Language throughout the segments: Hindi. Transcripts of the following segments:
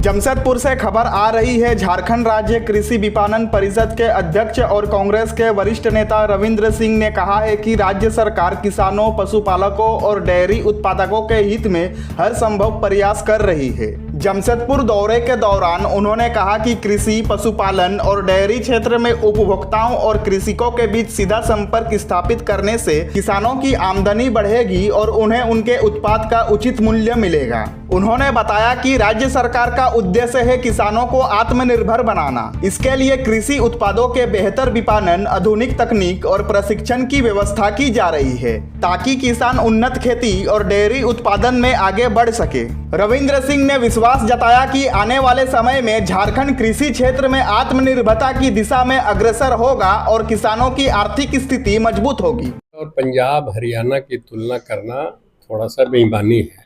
जमशेदपुर से खबर आ रही है। झारखंड राज्य कृषि विपणन परिषद के अध्यक्ष और कांग्रेस के वरिष्ठ नेता रविंद्र सिंह ने कहा है कि राज्य सरकार किसानों, पशुपालकों और डेयरी उत्पादकों के हित में हर संभव प्रयास कर रही है। जमशेदपुर दौरे के दौरान उन्होंने कहा कि कृषि, पशुपालन और डेयरी क्षेत्र में उपभोक्ताओं और कृषकों के बीच सीधा संपर्क स्थापित करने से किसानों की आमदनी बढ़ेगी और उन्हें उनके उत्पाद का उचित मूल्य मिलेगा। उन्होंने बताया कि राज्य सरकार का उद्देश्य है किसानों को आत्मनिर्भर बनाना। इसके लिए कृषि उत्पादों के बेहतर विपणन, आधुनिक तकनीक और प्रशिक्षण की व्यवस्था की जा रही है ताकि किसान उन्नत खेती और डेयरी उत्पादन में आगे बढ़ सके। रविंद्र सिंह ने विश्वास जताया कि आने वाले समय में झारखंड कृषि क्षेत्र में आत्मनिर्भरता की दिशा में अग्रसर होगा और किसानों की आर्थिक स्थिति मजबूत होगी। और पंजाब, हरियाणा की तुलना करना थोड़ा सा बेईमानी है,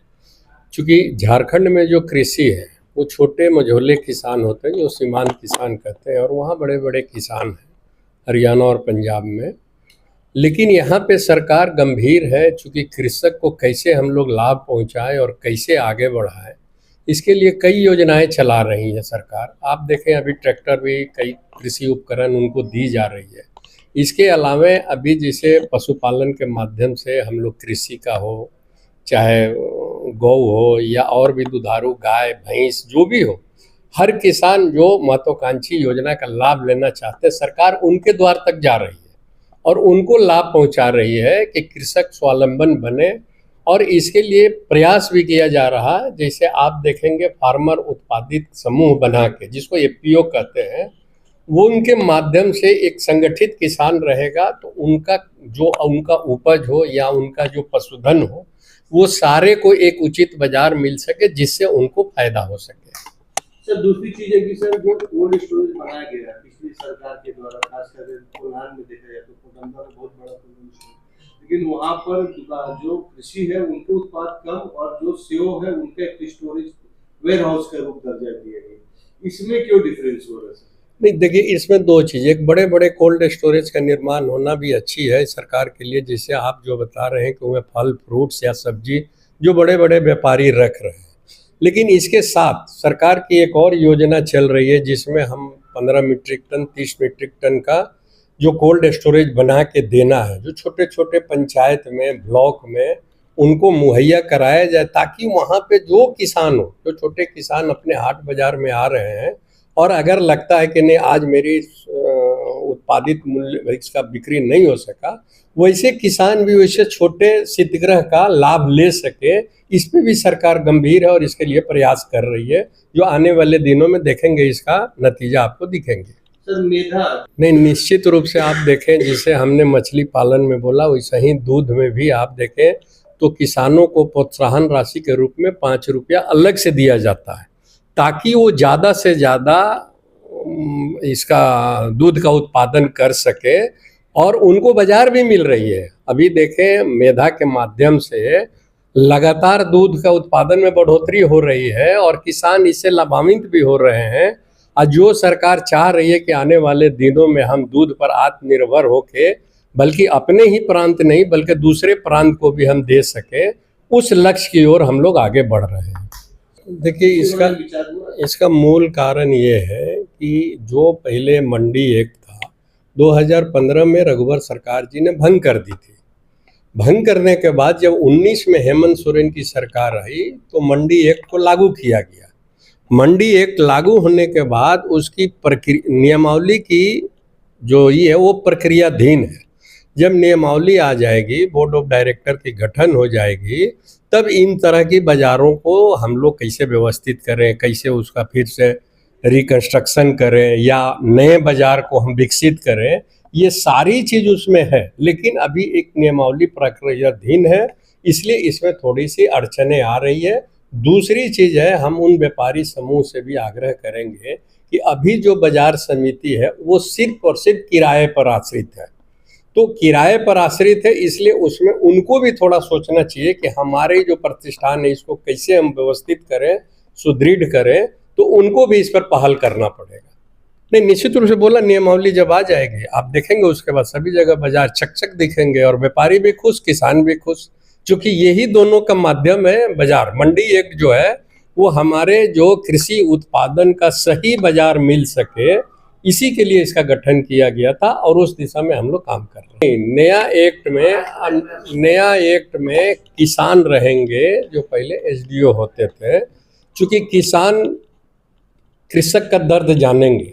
क्योंकि झारखंड में जो कृषि है वो छोटे मझोले किसान होते हैं जो सीमांत किसान कहते हैं, और वहाँ बड़े बड़े किसान हैं हरियाणा और पंजाब में। लेकिन यहाँ पे सरकार गंभीर है, चूँकि कृषक को कैसे हम लोग लाभ पहुँचाएं और कैसे आगे बढ़ाएं, इसके लिए कई योजनाएं चला रही है सरकार। आप देखें अभी ट्रैक्टर भी, कई कृषि उपकरण उनको दी जा रही है। इसके अलावा अभी जैसे पशुपालन के माध्यम से हम लोग कृषि का हो, चाहे गौ हो या और भी दुधारू गाय भैंस जो भी हो, हर किसान जो महत्वाकांक्षी योजना का लाभ लेना चाहते हैं, सरकार उनके द्वार तक जा रही है और उनको लाभ पहुंचा रही है कि कृषक स्वावलंबन बने। और इसके लिए प्रयास भी किया जा रहा है। जैसे आप देखेंगे फार्मर उत्पादित समूह बना के, जिसको एफपीओ कहते हैं, वो उनके माध्यम से एक संगठित किसान रहेगा तो उनका उपज हो या उनका जो पशुधन हो, वो सारे को एक उचित बाजार मिल सके जिससे उनको फायदा हो सके। सर, दूसरी चीज है कि सर जो कोल्ड स्टोरेज बनाया गया है पिछली सरकार के द्वारा, खासकर कोल्हान में देखा जाए तो कोडम्बा में बहुत बड़ा कोल्ड स्टोरेज, लेकिन वहाँ पर जो कृषि है उनके उत्पाद कम और जो सेव है उनका एक स्टोरेज वेयर हाउस का रूप दर्जा दिया गया। इसमें क्यों डिफरेंस हो रहा है? नहीं, देखिए इसमें दो चीज़, एक बड़े बड़े कोल्ड स्टोरेज का निर्माण होना भी अच्छी है सरकार के लिए, जैसे आप जो बता रहे हैं कि वह फल, फ्रूट्स या सब्जी जो बड़े बड़े व्यापारी रख रहे हैं। लेकिन इसके साथ सरकार की एक और योजना चल रही है जिसमें हम 15 मीट्रिक टन, 30 मीट्रिक टन का जो कोल्ड स्टोरेज बना के देना है, जो छोटे छोटे पंचायत में, ब्लॉक में उनको मुहैया कराया जाए, ताकि वहाँ पे जो किसान हो, जो छोटे किसान अपने हाट बाजार में आ रहे हैं और अगर लगता है कि नहीं आज मेरी उत्पादित मूल्य इसका बिक्री नहीं हो सका, वैसे किसान भी वैसे छोटे शीतगृह का लाभ ले सके, इस पे भी सरकार गंभीर है और इसके लिए प्रयास कर रही है, जो आने वाले दिनों में देखेंगे इसका नतीजा आपको दिखेंगे। सर, मेधा नहीं, निश्चित रूप से आप देखें, जिसे हमने मछली पालन में बोला वैसे ही दूध में भी आप देखें तो किसानों को प्रोत्साहन राशि के रूप में 5 रुपया अलग से दिया जाता है ताकि वो ज़्यादा से ज़्यादा इसका दूध का उत्पादन कर सके और उनको बाजार भी मिल रही है। अभी देखें मेधा के माध्यम से लगातार दूध का उत्पादन में बढ़ोतरी हो रही है और किसान इससे लाभान्वित भी हो रहे हैं। और जो सरकार चाह रही है कि आने वाले दिनों में हम दूध पर आत्मनिर्भर होके, बल्कि अपने ही प्रांत नहीं बल्कि दूसरे प्रांत को भी हम दे सके, उस लक्ष्य की ओर हम लोग आगे बढ़ रहे हैं। देखिए इसका मूल कारण ये है कि जो पहले मंडी एक्ट था 2015 में रघुवर सरकार जी ने भंग कर दी थी। भंग करने के बाद जब 19 में हेमंत सोरेन की सरकार आई तो मंडी एक्ट को लागू किया गया। मंडी एक्ट लागू होने के बाद उसकी नियमावली की जो ये है वो प्रक्रियाधीन है। जब नियमावली आ जाएगी, बोर्ड ऑफ डायरेक्टर की गठन हो जाएगी, तब इन तरह की बाज़ारों को हम लोग कैसे व्यवस्थित करें, कैसे उसका फिर से रिकंस्ट्रक्शन करें या नए बाज़ार को हम विकसित करें, ये सारी चीज़ उसमें है। लेकिन अभी एक नियमावली प्रक्रियाधीन है, इसलिए इसमें थोड़ी सी अड़चनें आ रही है। दूसरी चीज़ है, हम उन व्यापारी समूह से भी आग्रह करेंगे कि अभी जो बाज़ार समिति है वो सिर्फ और सिर्फ किराए पर आश्रित है। तो किराए पर आश्रित है, इसलिए उसमें उनको भी थोड़ा सोचना चाहिए कि हमारे जो प्रतिष्ठान है इसको कैसे हम व्यवस्थित करें, सुदृढ़ करें, तो उनको भी इस पर पहल करना पड़ेगा। नहीं, निश्चित रूप से बोला, नियमावली जब आ जाएगी आप देखेंगे उसके बाद सभी जगह बाजार चकचक दिखेंगे और व्यापारी भी खुश, किसान भी खुश, क्योंकि यही दोनों का माध्यम है बाजार। मंडी एक्ट जो है वो हमारे जो कृषि उत्पादन का सही बाजार मिल सके, इसी के लिए इसका गठन किया गया था और उस दिशा में हम लोग काम कर रहे हैं। नया एक्ट में किसान रहेंगे जो पहले एसडीओ होते थे, चूंकि किसान कृषक का दर्द जानेंगे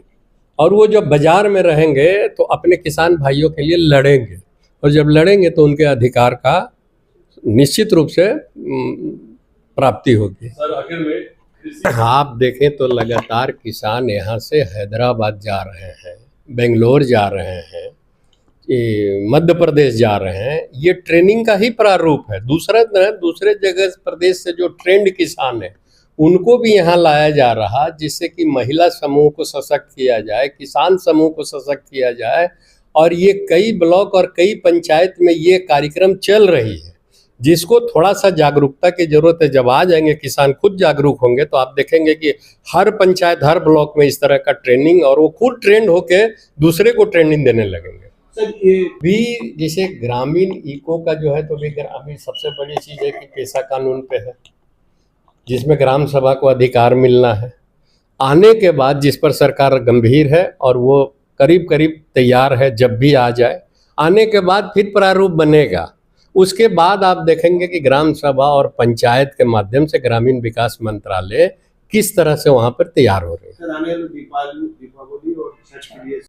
और वो जब बाजार में रहेंगे तो अपने किसान भाइयों के लिए लड़ेंगे, और जब लड़ेंगे तो उनके अधिकार का निश्चित रूप से प्राप्ति होगी। सर आखिर में आप देखें तो लगातार किसान यहाँ से हैदराबाद जा रहे हैं, बेंगलोर जा रहे हैं, मध्य प्रदेश जा रहे हैं। ये ट्रेनिंग का ही प्रारूप है। दूसरे जगह प्रदेश से जो ट्रेंड किसान है उनको भी यहाँ लाया जा रहा, जिससे कि महिला समूह को सशक्त किया जाए, किसान समूह को सशक्त किया जाए। और ये कई ब्लॉक और कई पंचायत में ये कार्यक्रम चल रही है, जिसको थोड़ा सा जागरूकता की जरूरत है। जब आ जाएंगे किसान खुद जागरूक होंगे तो आप देखेंगे कि हर पंचायत, हर ब्लॉक में इस तरह का ट्रेनिंग, और वो खुद ट्रेंड होके दूसरे को ट्रेनिंग देने लगेंगे। सर ये भी जैसे ग्रामीण इको का जो है, तो भी अभी सबसे बड़ी चीज़ है कि पेशा कानून पे है, जिसमें ग्राम सभा को अधिकार मिलना है। आने के बाद जिस पर सरकार गंभीर है और वो करीब करीब तैयार है, जब भी आ जाए, आने के बाद फिर प्रारूप बनेगा। उसके बाद आप देखेंगे कि ग्राम सभा और पंचायत के माध्यम से ग्रामीण विकास मंत्रालय किस तरह से वहाँ पर तैयार हो रही है। सर आने वाले दीपावली और छठ के लिए